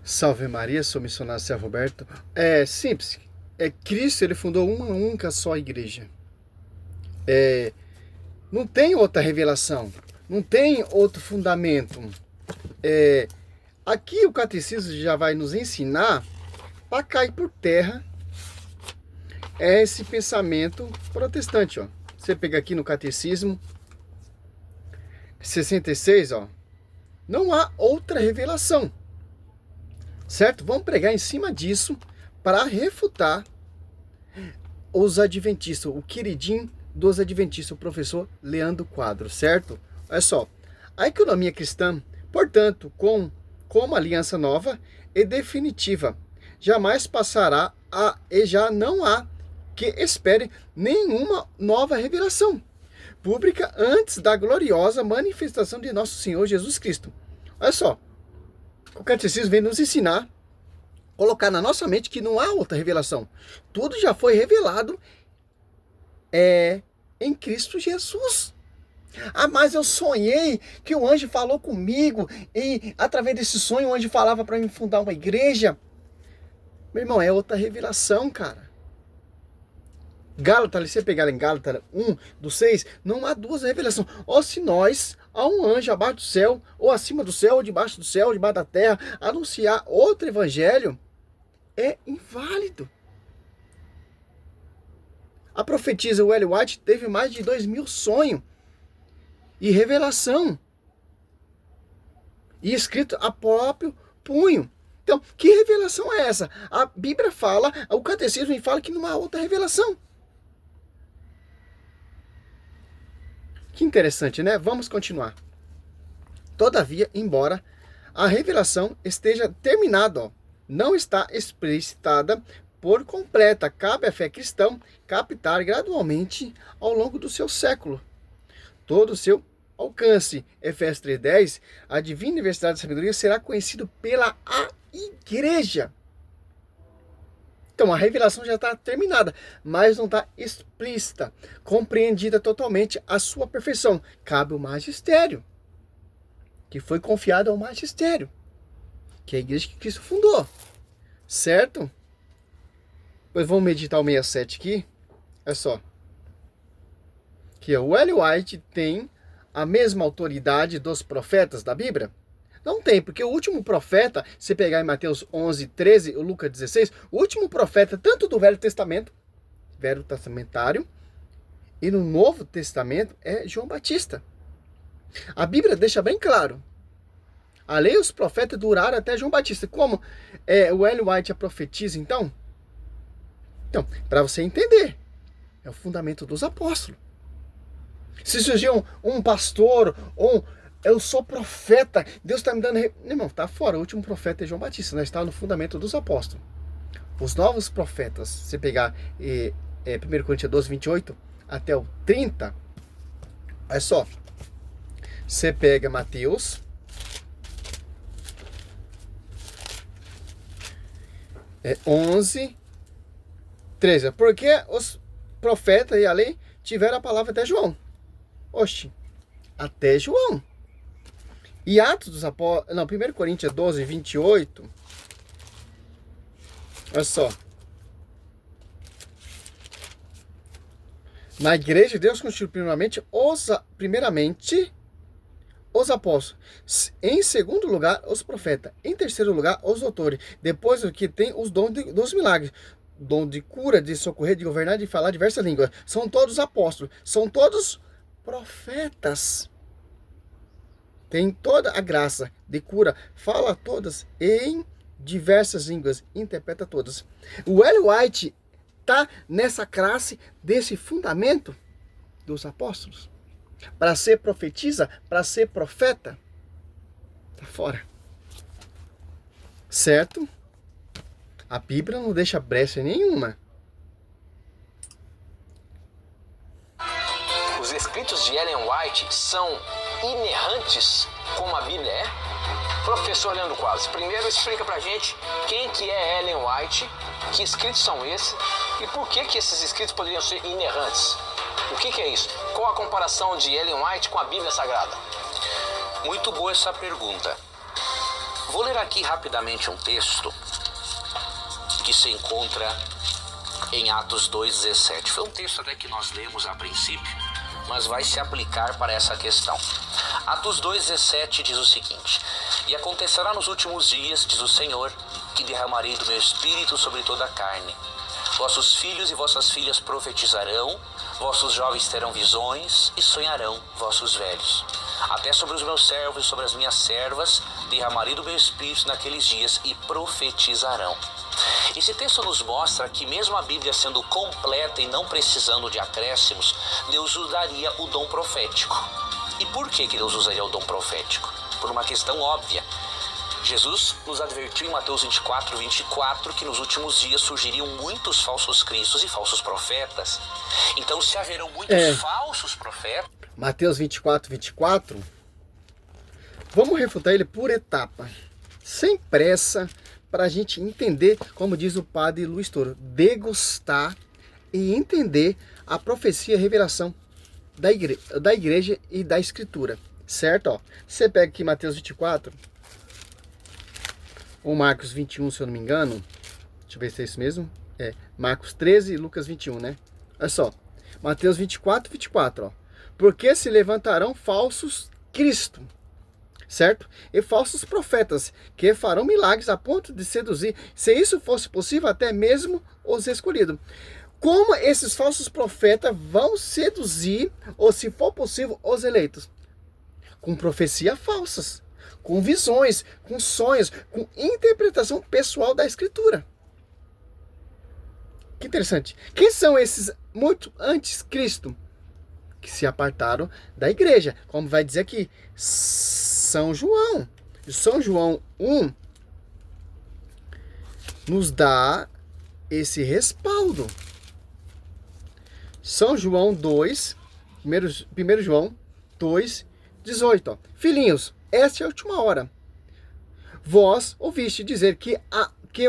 Salve Maria, sou missionário Céu Roberto. É simples. Cristo, ele fundou uma única só igreja. Não tem outra revelação. Não tem outro fundamento. Aqui o catecismo já vai nos ensinar para cair por terra esse pensamento protestante, ó. Você pega aqui no catecismo 66, ó. Não há outra revelação. Certo? Vamos pregar em cima disso para refutar os adventistas, o queridinho dos adventistas, o professor Leandro Quadro, certo? Olha só, a economia cristã, portanto, como aliança nova e definitiva, jamais passará e já não há que espere nenhuma nova revelação pública antes da gloriosa manifestação de nosso Senhor Jesus Cristo. Olha só, o catecismo vem nos ensinar, colocar na nossa mente que não há outra revelação. Tudo já foi revelado em Cristo Jesus. Ah, mas eu sonhei que o anjo falou comigo e através desse sonho o anjo falava para mim fundar uma igreja. Meu irmão, é outra revelação, cara. Gálatas, se você pegar em Gálatas 1, do 6, não há duas revelações. Ou se nós, há um anjo abaixo do céu, ou acima do céu, ou debaixo do céu, ou debaixo da terra, anunciar outro evangelho, é inválido. A profetisa Ellen White teve mais de 2.000 sonhos e revelação. E escrito a próprio punho. Então, que revelação é essa? A Bíblia fala, o catecismo fala que não há outra revelação. Que interessante, né? Vamos continuar. Todavia, embora a revelação esteja terminada, ó, não está explicitada por completa, cabe à fé cristã captar gradualmente ao longo do seu século todo o seu alcance. Efésios 3:10, a divina universidade da sabedoria será conhecido pela igreja. Então a revelação já está terminada, mas não está explícita, compreendida totalmente a sua perfeição. Cabe o magistério, que foi confiado ao magistério, que é a igreja que Cristo fundou, certo? Pois vamos meditar o 67 aqui. É só que o Ellen White tem a mesma autoridade dos profetas da Bíblia? Não tem, porque o último profeta, se pegar em Mateus 11, 13, o Lucas 16, o último profeta, tanto do Velho Testamento, Velho Testamentário, e no Novo Testamento, é João Batista. A Bíblia deixa bem claro. A lei e os profetas duraram até João Batista. Como o Ellen White profetiza, então? Então, para você entender, é o fundamento dos apóstolos. Se surgir um pastor, ou eu sou profeta, Deus está me dando... Irmão, está fora, o último profeta é João Batista, nós estamos no fundamento dos apóstolos. Os novos profetas, se você pegar 1 Coríntios 12, 28 até o 30, olha só, você pega Mateus 11, 13, porque os profetas e a lei tiveram a palavra até João. Oxe, até João. E Atos dos Apóstolos, não, 1 Coríntios 12, 28, olha só. Na igreja de Deus constitui primeiramente os apóstolos. Em segundo lugar, os profetas. Em terceiro lugar, os doutores. Depois o que tem os dons dos milagres. Dom de cura, de socorrer, de governar, de falar diversas línguas. São todos apóstolos. São todos profetas. Tem toda a graça de cura. Fala todas em diversas línguas. Interpreta todas. O Ellen White está nessa classe desse fundamento dos apóstolos. Para ser profetisa, para ser profeta, está fora. Certo? A Bíblia não deixa brecha nenhuma. Os escritos de Ellen White são inerrantes como a Bíblia é? Professor Leandro Quadros, primeiro explica pra gente quem que é Ellen White, que escritos são esses e por que esses escritos poderiam ser inerrantes. O que é isso? Qual a comparação de Ellen White com a Bíblia Sagrada? Muito boa essa pergunta. Vou ler aqui rapidamente um texto que se encontra em Atos 2,17. Foi um texto até que nós lemos a princípio, mas vai se aplicar para essa questão. Atos 2,17 diz o seguinte: e acontecerá nos últimos dias, diz o Senhor, que derramarei do meu espírito sobre toda a carne. Vossos filhos e vossas filhas profetizarão, vossos jovens terão visões e sonharão vossos velhos. Até sobre os meus servos e sobre as minhas servas derramarei do meu espírito naqueles dias e profetizarão. Esse texto nos mostra que mesmo a Bíblia sendo completa e não precisando de acréscimos, Deus usaria o dom profético. E por que Deus usaria o dom profético? Por uma questão óbvia. Jesus nos advertiu em Mateus 24, que nos últimos dias surgiriam muitos falsos cristos e falsos profetas. Então, se haverão muitos falsos profetas... Mateus 24, vamos refutar ele por etapa, sem pressa, para a gente entender, como diz o padre Luiz Toro, degustar e entender a profecia e a revelação da igreja e da escritura, certo? Ó, você pega aqui Mateus 24, ou Marcos 21, se eu não me engano, deixa eu ver se é isso mesmo, Marcos 13 e Lucas 21, né? Olha só, Mateus 24, ó, porque se levantarão falsos Cristo, certo? E falsos profetas, que farão milagres a ponto de seduzir, se isso fosse possível, até mesmo os escolhidos. Como esses falsos profetas vão seduzir, ou se for possível, os eleitos? Com profecias falsas, com visões, com sonhos, com interpretação pessoal da Escritura. Que interessante. Quem são esses muito antes Cristo? Que se apartaram da igreja, como vai dizer aqui, São João. São João 1 nos dá esse respaldo. São João 2, 1 João 2, 18. Ó. Filhinhos, esta é a última hora. Vós ouviste dizer que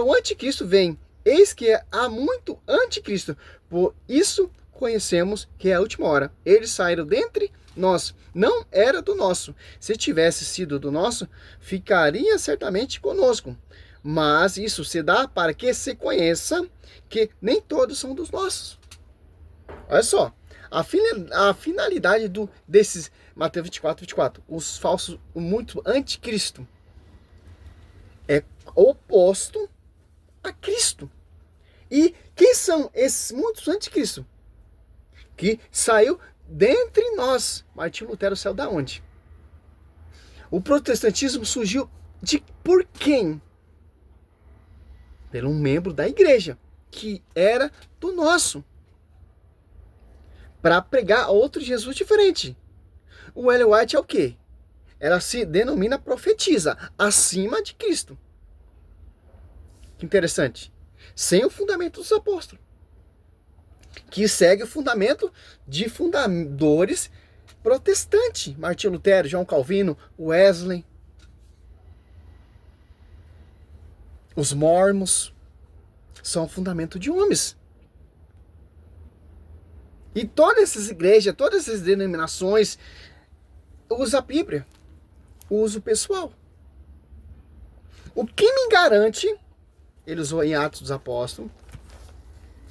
o anticristo vem. Eis que há muito anticristo. Por isso conhecemos que é a última hora. Eles saíram dentre nós. Não era do nosso. Se tivesse sido do nosso, ficaria certamente conosco. Mas isso se dá para que se conheça que nem todos são dos nossos. Olha só. A finalidade desses Mateus 24, os falsos, o muito anticristo, é oposto a Cristo. E quem são esses muitos anticristo? Que saiu dentre nós. Martinho Lutero saiu da onde? O protestantismo surgiu por quem? Por um membro da igreja, que era do nosso, para pregar outro Jesus diferente. O Ellen White é o quê? Ela se denomina profetisa, acima de Cristo. Que interessante. Sem o fundamento dos apóstolos, que segue o fundamento de fundadores protestantes. Martinho Lutero, João Calvino, Wesley, os mormons, são fundamento de homens. E todas essas igrejas, todas essas denominações, usa a Bíblia, usa o pessoal. O que me garante, ele usou em Atos dos Apóstolos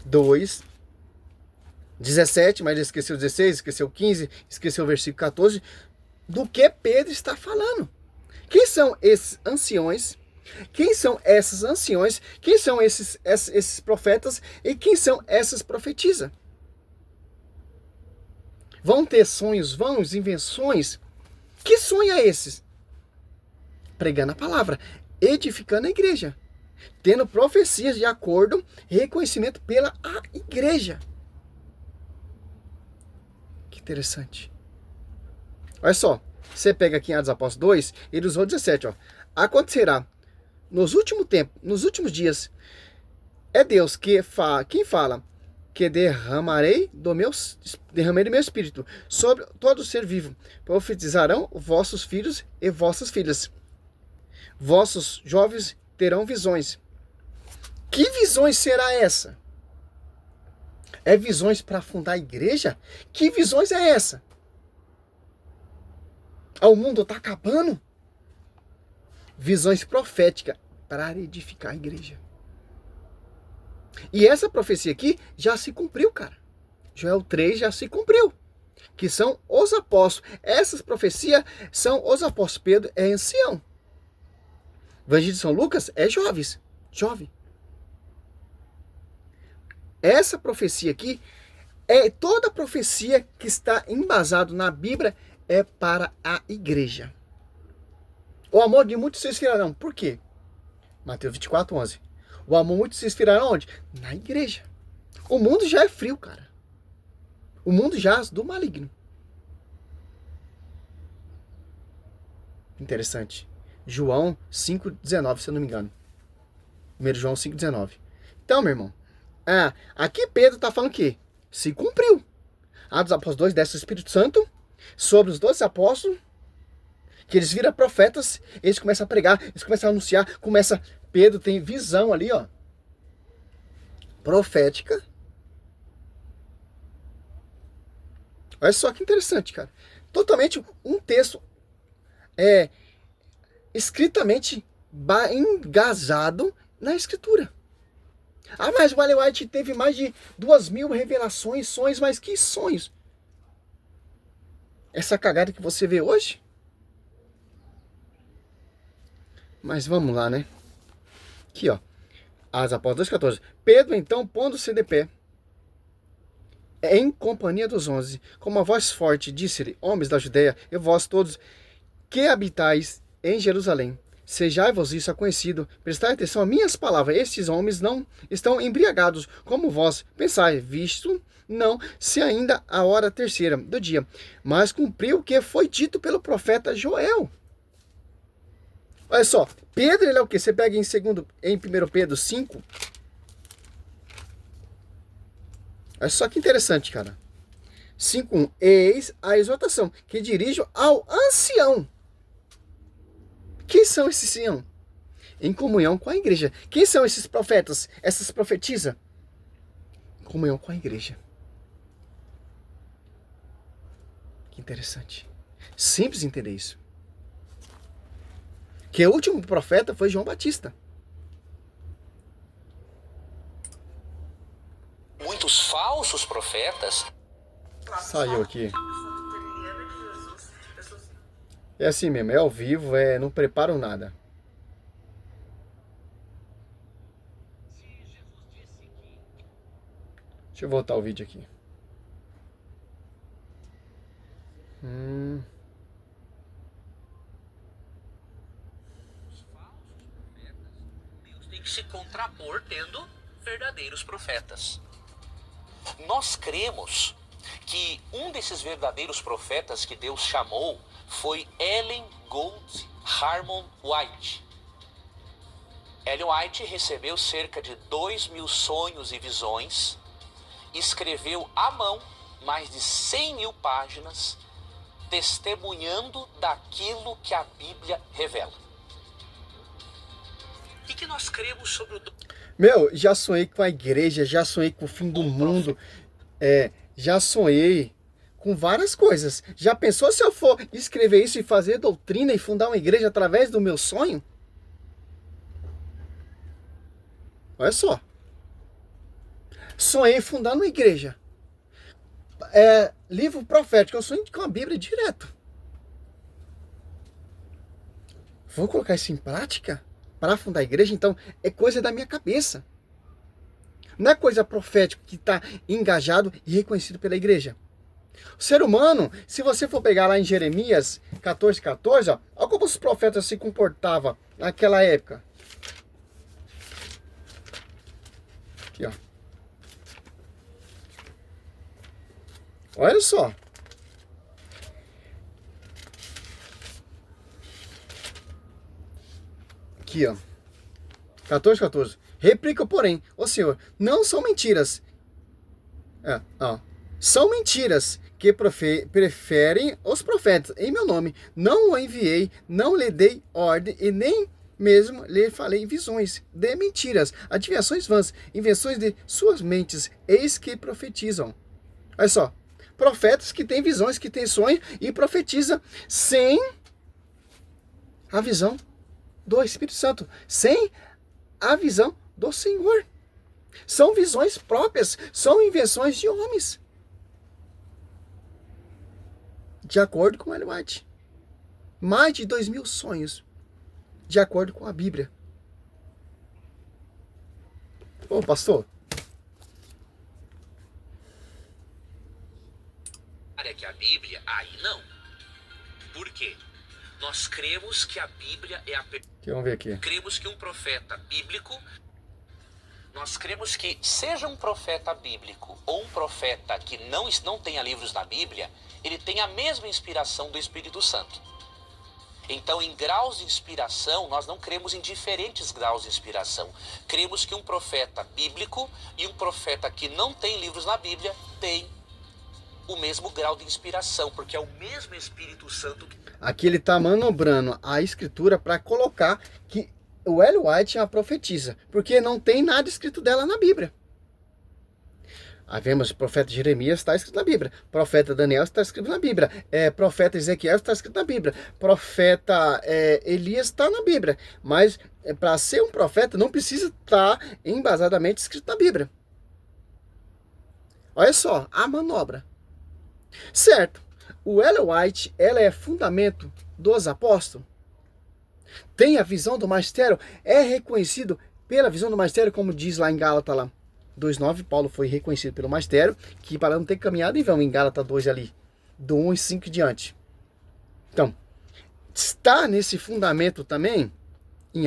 2, 17, mas ele esqueceu 16, esqueceu 15, esqueceu o versículo 14, do que Pedro está falando. Quem são esses anciões? Quem são essas anciões? Quem são esses profetas? E quem são essas profetisas? Vão ter sonhos, vãos, invenções? Que sonho é esses? Pregando a palavra, edificando a igreja, tendo profecias de acordo e reconhecimento pela igreja. Que interessante. Olha só, você pega aqui em Atos Apóstolos 2, ele usou 17, ó. Acontecerá nos últimos tempos, nos últimos dias, é Deus quem fala, que derramarei do meu espírito sobre todo ser vivo. Profetizarão vossos filhos e vossas filhas. Vossos jovens terão visões. Que visões será essa? É visões para fundar a igreja? Que visões é essa? O mundo está acabando? visões proféticas para edificar a igreja. E essa profecia aqui já se cumpriu, cara. Joel 3 já se cumpriu. Que são os apóstolos. Essas profecias são os apóstolos. Pedro é ancião. Evangelho de São Lucas é jovem. Essa profecia aqui, toda profecia que está embasado na Bíblia é para a igreja. O amor de muitos se esfriarão. Por quê? Mateus 24, 11. O amor de muitos se esfriará onde? Na igreja. O mundo já é frio, cara. O mundo jaz do maligno. Interessante. João 5,19, se eu não me engano. 1 João 5,19. Então, meu irmão, aqui Pedro está falando que se cumpriu. Atos dos Apóstolos 2, desce o Espírito Santo sobre os 12 apóstolos, que eles viram profetas, eles começam a pregar, eles começam a anunciar, Pedro tem visão ali, ó, profética. Olha só que interessante, cara. Totalmente um texto escritamente engasado na escritura. Mas o Ellen White teve mais de 2.000 revelações, sonhos, mas que sonhos? Essa cagada que você vê hoje? Mas vamos lá, né? Aqui, ó. Atos Apóstolos 2,14. Pedro, então, pondo-se de pé, em companhia dos 11, com uma voz forte, disse-lhe: homens da Judeia, e vós todos que habitais em Jerusalém, sejai-vos isso conhecido, prestai atenção a minhas palavras, estes homens não estão embriagados, como vós pensais, visto não se ainda a hora terceira do dia, mas cumpriu o que foi dito pelo profeta Joel. Olha só, Pedro, ele é o quê? Você pega em 1 Pedro 5. Olha só que interessante, cara. 5:1. Eis a exortação que dirijo ao ancião. Quem são esses anciãos? Em comunhão com a igreja. Quem são esses profetas? Essas profetisas? Em comunhão com a igreja. Que interessante. Simples entender isso. Que o último profeta foi João Batista. Muitos falsos profetas. Saiu aqui. É assim mesmo, é ao vivo, não preparo nada. Deixa eu voltar o vídeo aqui. Deus tem que se contrapor tendo verdadeiros profetas. Nós cremos que um desses verdadeiros profetas que Deus chamou foi Ellen Gold Harmon White. Ellen White recebeu cerca de 2.000 sonhos e visões, escreveu à mão mais de 100.000 páginas, testemunhando daquilo que a Bíblia revela. O que nós cremos sobre o... Já sonhei com a igreja, já sonhei com o fim do mundo, já sonhei com várias coisas. Já pensou se eu for escrever isso e fazer doutrina e fundar uma igreja através do meu sonho? Olha só. Sonhei fundando uma igreja. Livro profético, eu sonho com a Bíblia direto. Vou colocar isso em prática para fundar a igreja? Então, é coisa da minha cabeça. Não é coisa profética que está engajado e reconhecido pela igreja. O ser humano, se você for pegar lá em Jeremias 14:14, olha como os profetas se comportavam naquela época. Aqui, ó. Olha só. Aqui, ó. 14:14. Replica, porém, ó Senhor, não são mentiras. São mentiras que preferem os profetas em meu nome. Não o enviei, não lhe dei ordem e nem mesmo lhe falei visões de mentiras, adivinhações vãs, invenções de suas mentes, eis que profetizam. Olha só, profetas que têm visões, que têm sonhos e profetizam sem a visão. do Espírito Santo, sem a visão do Senhor. São visões próprias, são invenções de homens. De acordo com Ellen White. Mais de 2.000 sonhos, de acordo com a Bíblia. Ô, pastor. É que a Bíblia, aí não. Por quê? Nós cremos que a Bíblia é a... Vamos ver aqui. Cremos que um profeta bíblico... Nós cremos que seja um profeta bíblico ou um profeta que não tenha livros na Bíblia, ele tem a mesma inspiração do Espírito Santo. Então, em graus de inspiração, nós não cremos em diferentes graus de inspiração. Cremos que um profeta bíblico e um profeta que não tem livros na Bíblia tem o mesmo grau de inspiração, porque é o mesmo Espírito Santo. Aqui ele está manobrando a escritura para colocar que o Ellen White é uma profetisa, porque não tem nada escrito dela na Bíblia. Aí vemos o profeta Jeremias está escrito na Bíblia, profeta Daniel está escrito na Bíblia, profeta Ezequiel está escrito na Bíblia, profeta Elias está na Bíblia, mas para ser um profeta não precisa estar embasadamente escrito na Bíblia. Olha só, a manobra. Certo, o Ellen White, ela é fundamento dos apóstolos, tem a visão do magistério, é reconhecido pela visão do magistério, como diz lá em Gálatas lá 2:9, Paulo foi reconhecido pelo magistério, que para não ter caminhado em vão, em Gálatas 2 ali, do 1:5 diante. Então, está nesse fundamento também em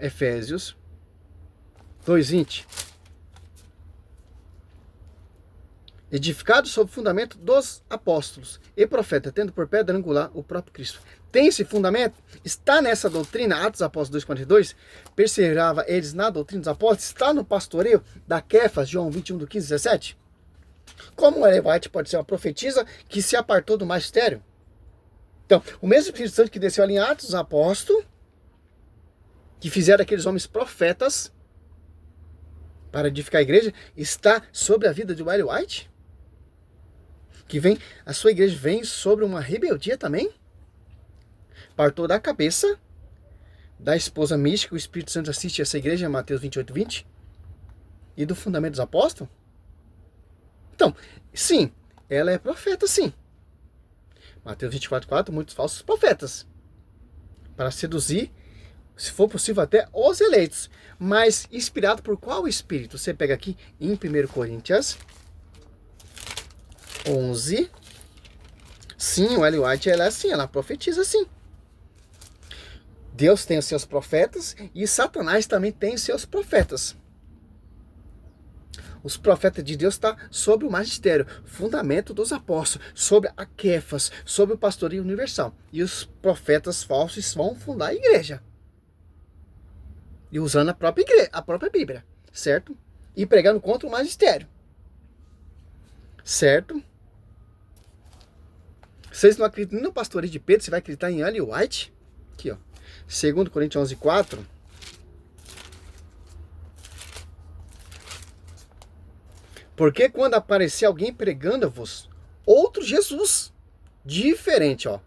Efésios 2:20. Edificado sobre o fundamento dos apóstolos e profeta, tendo por pedra angular o próprio Cristo. Tem esse fundamento? Está nessa doutrina, Atos Apóstolos 2:42, perseverava eles na doutrina dos apóstolos, está no pastoreio da Quefas, João 21:15-17. Como Ellen White pode ser uma profetisa que se apartou do magistério? Então, o mesmo Espírito Santo que desceu ali em Atos dos Apóstolos, que fizeram aqueles homens profetas para edificar a igreja, está sobre a vida de Ellen White? Que a sua igreja vem sobre uma rebeldia também? Partou da cabeça da esposa mística, o Espírito Santo assiste essa igreja, Mateus 28:20, e do fundamento dos apóstolos? Então, sim, ela é profeta, sim. Mateus 24:4, muitos falsos profetas, para seduzir, se for possível, até os eleitos. Mas inspirado por qual Espírito? Você pega aqui em 1 Coríntios 11. Sim, o Ellen White, ela é assim, ela profetiza sim. Deus tem os seus profetas e Satanás também tem os seus profetas. Os profetas de Deus estão sobre o magistério, fundamento dos apóstolos, sobre a Quefas, sobre o pastoreio universal. E os profetas falsos vão fundar a igreja. E usando a própria Bíblia, certo? E pregando contra o magistério. Certo? Vocês não acreditam no pastoreio de Pedro, você vai acreditar em Ellen White? Aqui, ó. 2 Coríntios 11:4. Porque quando aparecer alguém pregando-vos outro Jesus, diferente, ó,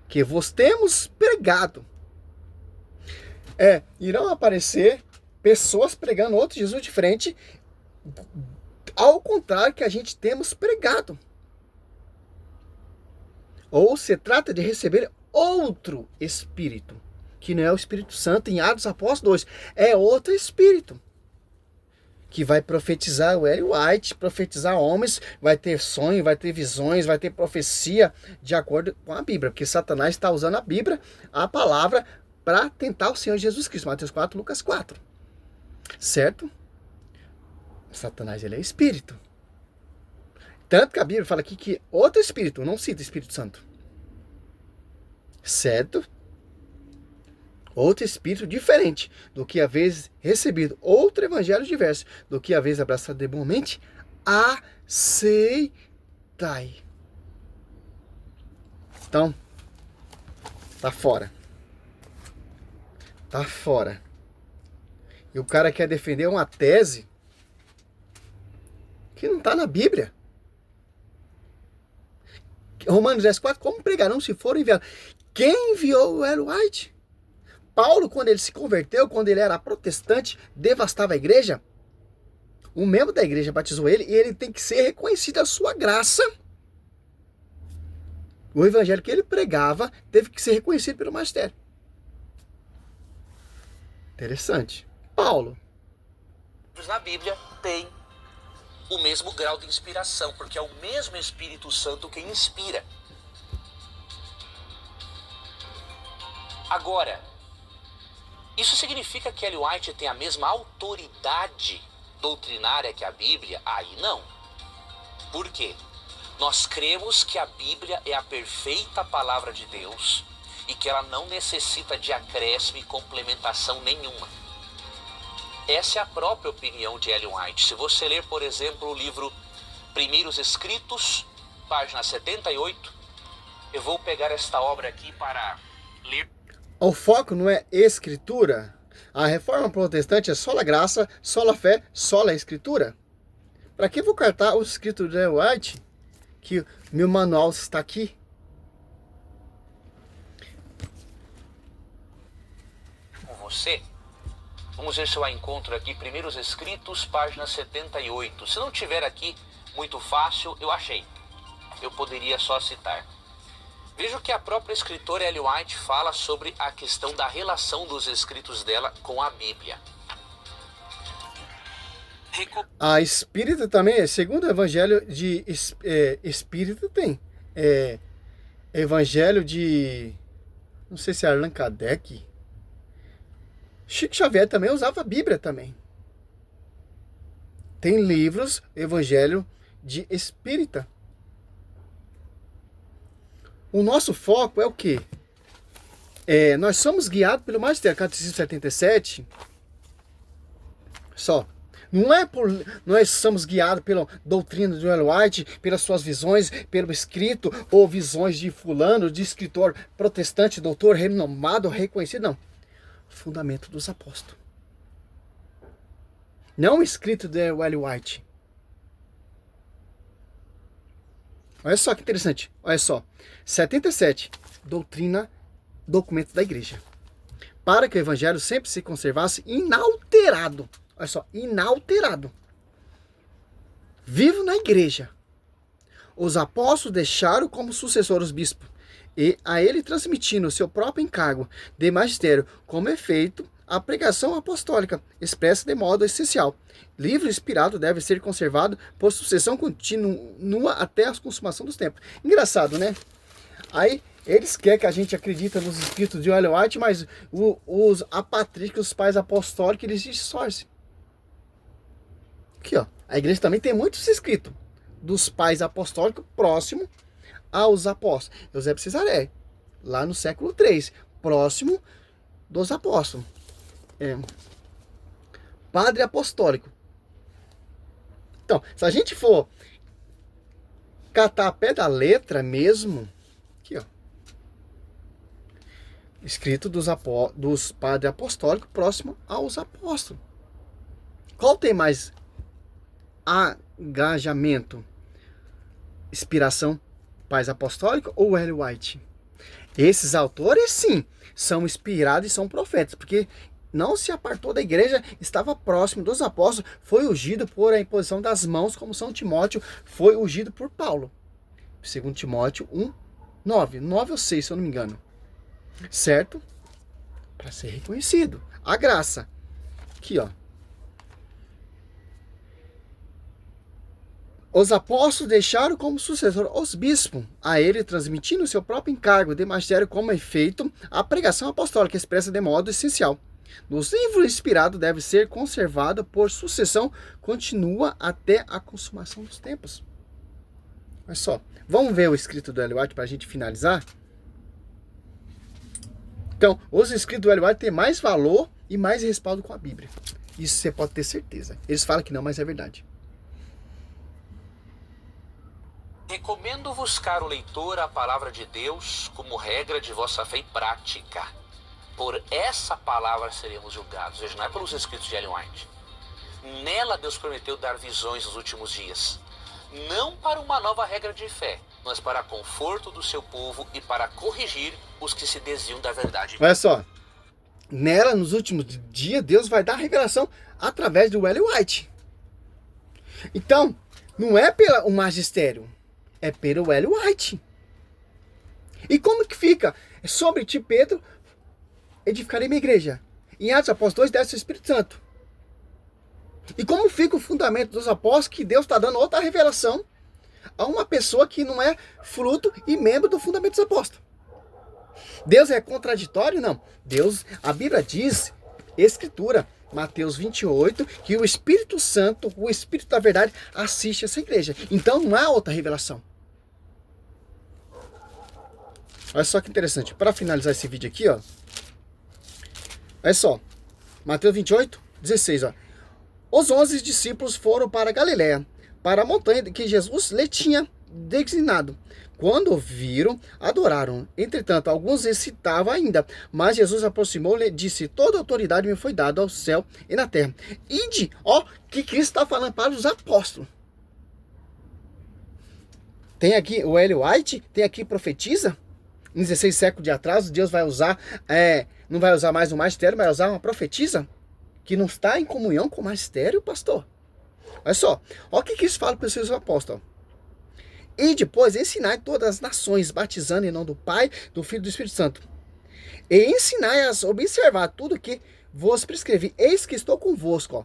que vos temos pregado, irão aparecer pessoas pregando outro Jesus diferente, ao contrário que a gente temos pregado. Ou se trata de receber outro Espírito, que não é o Espírito Santo em Atos Apóstolos 2, é outro Espírito, que vai profetizar o Ellen White, profetizar homens, vai ter sonho, vai ter visões, vai ter profecia, de acordo com a Bíblia, porque Satanás está usando a Bíblia, a palavra, para tentar o Senhor Jesus Cristo, Mateus 4, Lucas 4, certo? Satanás, ele é Espírito. Tanto que a Bíblia fala aqui que outro Espírito, não cita Espírito Santo. Certo? Outro Espírito diferente do que haveis recebido. Outro Evangelho diverso do que haveis abraçado de boamente. Aceitai. Então, tá fora. Tá fora. E o cara quer defender uma tese que não está na Bíblia. Romanos 10,4, como pregarão se forem enviados? Quem enviou o Ellen White? Paulo, quando ele se converteu, quando ele era protestante, devastava a igreja, um membro da igreja batizou ele e ele tem que ser reconhecido a sua graça. O evangelho que ele pregava teve que ser reconhecido pelo magistério. Interessante. Paulo. Na Bíblia tem o mesmo grau de inspiração, porque é o mesmo Espírito Santo quem inspira. Agora, isso significa que Ellen White tem a mesma autoridade doutrinária que a Bíblia? Aí não. Por quê? Nós cremos que a Bíblia é a perfeita palavra de Deus e que ela não necessita de acréscimo e complementação nenhuma. Essa é a própria opinião de Ellen White. Se você ler, por exemplo, o livro Primeiros Escritos, página 78, eu vou pegar esta obra aqui para ler. O foco não é escritura. A reforma protestante é só a graça, só a fé, só a escritura. Para que vou cartar o escrito de Ellen White? Que meu manual está aqui. Com você, vamos ver se eu a encontro aqui, Primeiros Escritos, página 78. Se não tiver aqui, muito fácil, eu achei. Eu poderia só citar. Veja que a própria escritora Ellen White fala sobre a questão da relação dos escritos dela com a Bíblia. A espírita também, segundo o evangelho de espírita tem. Evangelho de, não sei se é Allan Kardec. Chico Xavier também usava a Bíblia também. Tem livros, evangelho de espírita. O nosso foco é o quê? Nós somos guiados pelo Magistério, Catecismo 77. Só. Não é por nós somos guiados pela doutrina de Ellen White, pelas suas visões, pelo escrito, ou visões de fulano, de escritor protestante, doutor, renomado, reconhecido, não. Fundamento dos apóstolos. Não o escrito de Ellen White. Olha só que interessante. Olha só. 77. Doutrina, documentos da igreja. Para que o evangelho sempre se conservasse inalterado. Olha só, inalterado. Vivo na igreja. Os apóstolos deixaram como sucessor os bispos, e a ele transmitindo o seu próprio encargo de magistério, como efeito, a pregação apostólica, expressa de modo essencial. Livro inspirado deve ser conservado por sucessão contínua até a consumação dos tempos. Engraçado, né? Aí, eles querem que a gente acredite nos escritos de Ellen White, mas os apatríticos, os pais apostólicos, eles distorcem. Aqui, ó. A igreja também tem muitos escritos dos pais apostólicos próximo aos apóstolos. Eusébio Cesaré, lá no século III, próximo dos apóstolos. Padre apostólico. Então, se a gente for catar a pé da letra mesmo, aqui, ó. Escrito dos padres apostólicos próximo aos apóstolos. Qual tem mais engajamento? Inspiração, pais apostólicos ou Ellen White? Esses autores, sim, são inspirados e são profetas, porque não se apartou da igreja, estava próximo dos apóstolos, foi ungido por a imposição das mãos, como São Timóteo foi ungido por Paulo. 2 Timóteo 1, 9 ou 6, se eu não me engano. Certo? Para ser reconhecido. A graça. Aqui, ó. Os apóstolos deixaram como sucessor os bispos, a ele transmitindo seu próprio encargo de magistério como efeito a pregação apostólica expressa de modo essencial. Nos livros inspirados deve ser conservado por sucessão contínua até a consumação dos tempos. Olha só, vamos ver o escrito do Ellen White para a gente finalizar? Então, os escritos do Ellen White têm mais valor e mais respaldo com a Bíblia. Isso você pode ter certeza. Eles falam que não, mas é verdade. Recomendo buscar o leitor a palavra de Deus como regra de vossa fé e prática. Por essa palavra seremos julgados. Veja, não é pelos escritos de Ellen White. Nela Deus prometeu dar visões nos últimos dias. Não para uma nova regra de fé. mas para conforto do seu povo e para corrigir os que se desviam da verdade. Olha só, nela, nos últimos dias, Deus vai dar a revelação através do Ellen White. Então, não é pelo magistério, é pelo Ellen White. E como que fica? Sobre ti, Pedro, edificarei minha igreja. Em Atos Apóstolos 2, desce o Espírito Santo. E como fica o fundamento dos apóstolos que Deus está dando outra revelação a uma pessoa que não é fruto e membro do fundamento dos apóstolos? Deus é contraditório? Não. Deus, a Bíblia diz, Escritura, Mateus 28, que o Espírito Santo, o Espírito da verdade, assiste essa igreja. Então não há outra revelação. Olha só que interessante. Para finalizar esse vídeo aqui, ó. Olha só. Mateus 28, 16, ó. Os 11 discípulos foram para Galiléia, para a montanha que Jesus lhe tinha designado. Quando o viram, adoraram. Entretanto, alguns hesitavam ainda. Mas Jesus aproximou-lhe e disse: toda autoridade me foi dada ao céu e na terra. Ide, ó, que Cristo está falando para os apóstolos. Tem aqui o Ellen White, tem aqui profetiza. Em 16 séculos de atraso, Deus vai usar, não vai usar mais um magistério, mas vai usar uma profetisa que não está em comunhão com o magistério, pastor. Olha só, olha o que Cristo fala para os seus apóstolos. E depois ensinai todas as nações, batizando em nome do Pai, do Filho e do Espírito Santo. E ensinai-as a observar tudo que vos prescrevi. Eis que estou convosco, ó,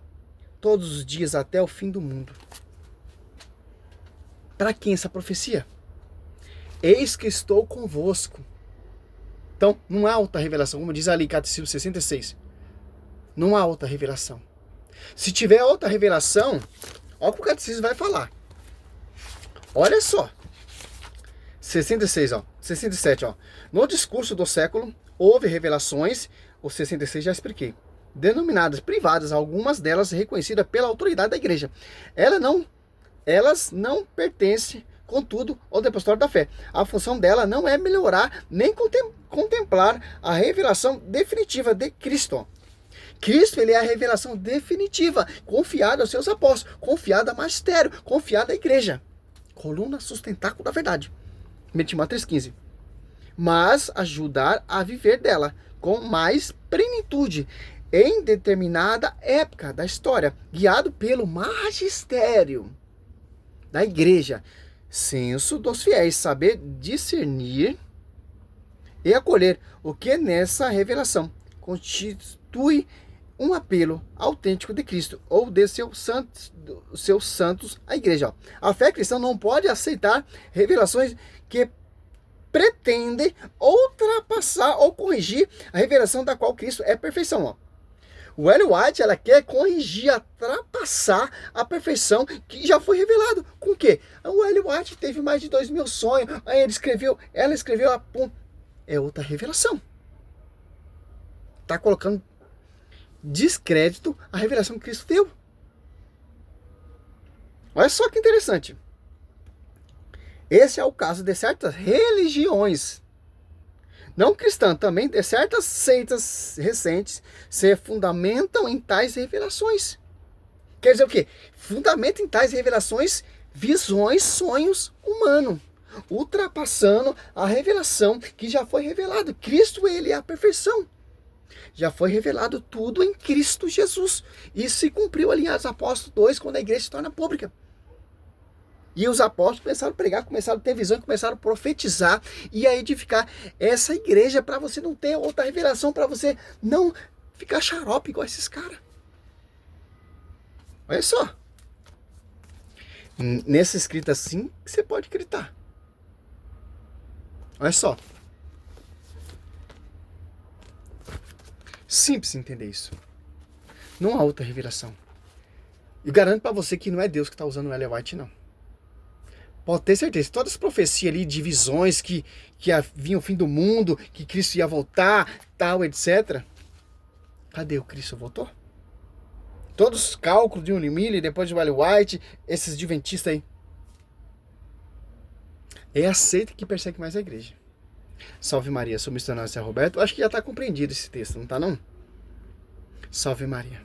todos os dias até o fim do mundo. Para quem essa profecia? Eis que estou convosco. Então, não há outra revelação, como diz ali, Catecismo 66. Não há outra revelação. Se tiver outra revelação, olha o que o Catecismo vai falar. Olha só. 66, ó. 67, ó. No discurso do século, houve revelações, o 66 já expliquei, denominadas privadas, algumas delas reconhecidas pela autoridade da igreja. Elas não pertencem, contudo, ao depositório da fé. A função dela não é melhorar nem contemplar a revelação definitiva de Cristo. Cristo, ele é a revelação definitiva, confiada aos seus apóstolos, confiada ao magistério, confiada à igreja. Coluna sustentáculo da verdade. 1 Timóteo 3,15. Mas ajudar a viver dela com mais plenitude em determinada época da história, guiado pelo magistério da igreja. Senso dos fiéis, saber discernir e acolher o que nessa revelação constitui um apelo autêntico de Cristo ou de seus santos à igreja. Ó. A fé cristã não pode aceitar revelações que pretendem ultrapassar ou corrigir a revelação da qual Cristo é perfeição. Ó. O Ellen White, ela quer corrigir, ultrapassar a perfeição que já foi revelado. Com o quê? O Ellen White teve mais de 2.000 sonhos, aí ela escreveu a ponta. É outra revelação. Está colocando descrédito à revelação que Cristo deu. Olha só que interessante. Esse é o caso de certas religiões não cristãs, também de certas seitas recentes, se fundamentam em tais revelações. Quer dizer o quê? Fundamentam em tais revelações visões, sonhos humanos, ultrapassando a revelação que já foi revelada. Cristo, ele é a perfeição. Já foi revelado tudo em Cristo Jesus. Isso se cumpriu ali em Atos Apóstolos 2, quando a igreja se torna pública. E os apóstolos começaram a pregar, começaram a ter visão, começaram a profetizar e a edificar essa igreja para você não ter outra revelação, para você não ficar xarope igual esses caras. Olha só. Nessa escrita assim, você pode gritar. Olha só. Simples entender isso. Não há outra revelação. E garanto para você que não é Deus que está usando o Ellen White, não. Pode ter certeza. Todas as profecias ali de visões que vinha o fim do mundo, que Cristo ia voltar, tal, etc. Cadê o Cristo voltou? Todos os cálculos de Unimille, depois de Ellen White, esses adventistas aí. É a seita que persegue mais a igreja. Salve Maria, sou o missionário Zé Roberto. Acho que já está compreendido esse texto, não está não? Salve Maria.